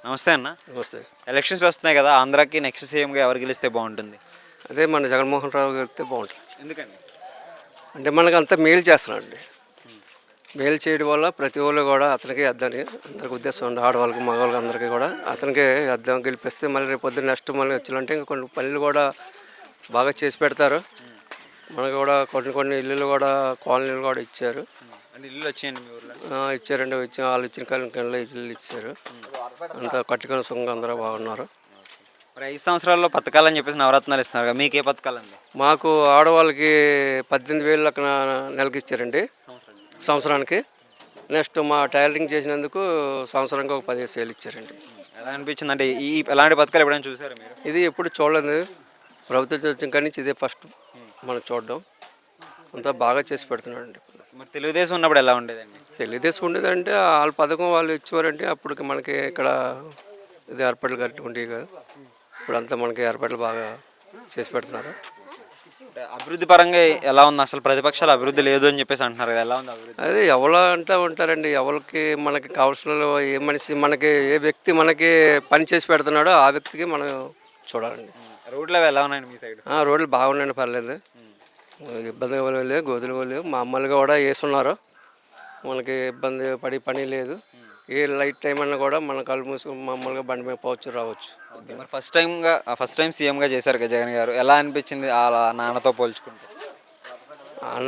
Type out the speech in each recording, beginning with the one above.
నమస్తే అన్న. వస్తాయి. ఎలక్షన్స్ వస్తున్నాయి కదా, ఆంధ్రాకి నెక్స్ట్ సీఎంగా ఎవరు గెలిస్తే బాగుంటుంది? అదే మన జగన్మోహన్ రావు గారితో బాగుంటుంది. ఎందుకండి? అంటే మనకు అంతా మేలు చేస్తున్నాడండి. మేలు చేయడం వల్ల ప్రతి ఒళ్ళు కూడా అతనికి వేద్దని అందరికి ఉద్దేశం ఉంది. ఆడవాళ్ళకి మగవాళ్ళకి అందరికీ కూడా అతనికే వేద్దాం, గెలిపిస్తే మళ్ళీ రేపు పొద్దున్న నెక్స్ట్ మళ్ళీ వచ్చాలంటే ఇంకా కొన్ని పనులు కూడా బాగా చేసి పెడతారు. మనకు కూడా కొన్ని ఇల్లులు కూడా కాలనీలు కూడా ఇచ్చారు. అంటే ఇల్లు వచ్చాయండి మీ ఊర్లో? ఇచ్చారండి. వాళ్ళు ఇచ్చిన కాలంలో ఇల్లు ఇచ్చారు. అంతా కట్టుకొని సుఖంగా అందరూ బాగున్నారు. మరి 5 సంవత్సరాల్లో పథకాలని చెప్పేసి నవరత్నాలు ఇస్తున్నారు కదా, మీకు ఏ పథకాలండి? మాకు ఆడవాళ్ళకి 18,000 లెక్కన నెలకి ఇచ్చారండి సంవత్సరానికి. నెక్స్ట్ మా టైలరింగ్ చేసినందుకు సంవత్సరానికి ఒక 15,000 ఇచ్చారండి. ఎలా అనిపించింది? అంటే ఎలాంటి పథకాలు ఎప్పుడైనా చూసారు మీరు? ఇది ఎప్పుడు చూడలేదు. ప్రభుత్వం వచ్చిన కాడి నుంచి ఇదే ఫస్ట్ మనం చూడడం. అంతా బాగా చేసి పెడుతున్నాడండి. మరి తెలుగుదేశం ఉన్నప్పుడు ఎలా ఉండేదండి? తెలుగుదేశం ఉండేదంటే వాళ్ళ పథకం వాళ్ళు ఇచ్చేవారంటే అప్పటికి మనకి ఇక్కడ ఇది ఏర్పాట్లు కట్టుకుంటే కదా. ఇప్పుడు అంతా మనకి ఏర్పాట్లు బాగా చేసి పెడుతున్నారు. అంటే అభివృద్ధి పరంగా ఎలా ఉంది? అసలు ప్రతిపక్షాలు అభివృద్ధి లేదు అని చెప్పేసి అంటున్నారు కదా, ఎలా ఉంది అభివృద్ధి? అదే ఎవరో అంటూ ఉంటారండి. ఎవరికి మనకి కావాల్సిన ఏ మనిషి మనకి ఏ వ్యక్తి మనకి పని చేసి పెడుతున్నాడో ఆ వ్యక్తికి మనం చూడాలండి. రోడ్లు అవి ఎలా ఉన్నాయండి మీ సైడ్? రోడ్లు బాగున్నాయండి, పర్లేదు. ఇబ్బంది లేదు, గోతులు లేవు. మామూలుగా కూడా వేస్తున్నారు. మనకి ఇబ్బంది పడి పని లేదు. ఏ లైట్ టైం అన్నా కూడా మన కళ్ళు మూసుకొని మామూలుగా బండి మీద పోవచ్చు, రావచ్చు. మరి ఫస్ట్ టైం సీఎంగా చేశారు కదా జగన్ గారు, ఎలా అనిపించింది ఆ నాన్నతో పోల్చుకుంటే?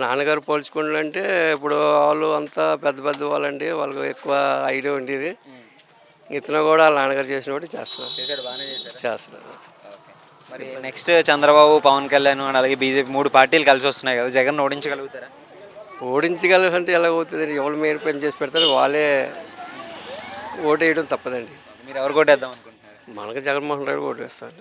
నాన్నగారు పోల్చుకుంటే ఇప్పుడు వాళ్ళు అంతా పెద్ద పెద్ద వాళ్ళండి, వాళ్ళకి ఎక్కువ ఐడియా ఉండేది. ఇతను కూడా వాళ్ళ నాన్నగారు చేసినప్పుడు చేస్తున్నారు. మరి నెక్స్ట్ చంద్రబాబు, పవన్ కళ్యాణ్ అలాగే బీజేపీ 3 పార్టీలు కలిసి వస్తున్నాయి కదా, జగన్ ఓడించగలుగుతారా? ఓడించగలంటే ఎలా అవుతుందండి? ఎవరు మేలు పని చేసి పెడతారు వాళ్ళే ఓటు వేయడం తప్పదండి. మీరు ఎవరు కొట్టేద్దాం అనుకుంటున్నారు? మనకు జగన్మోహన్ రెడ్డి ఓటు వేస్తాడు.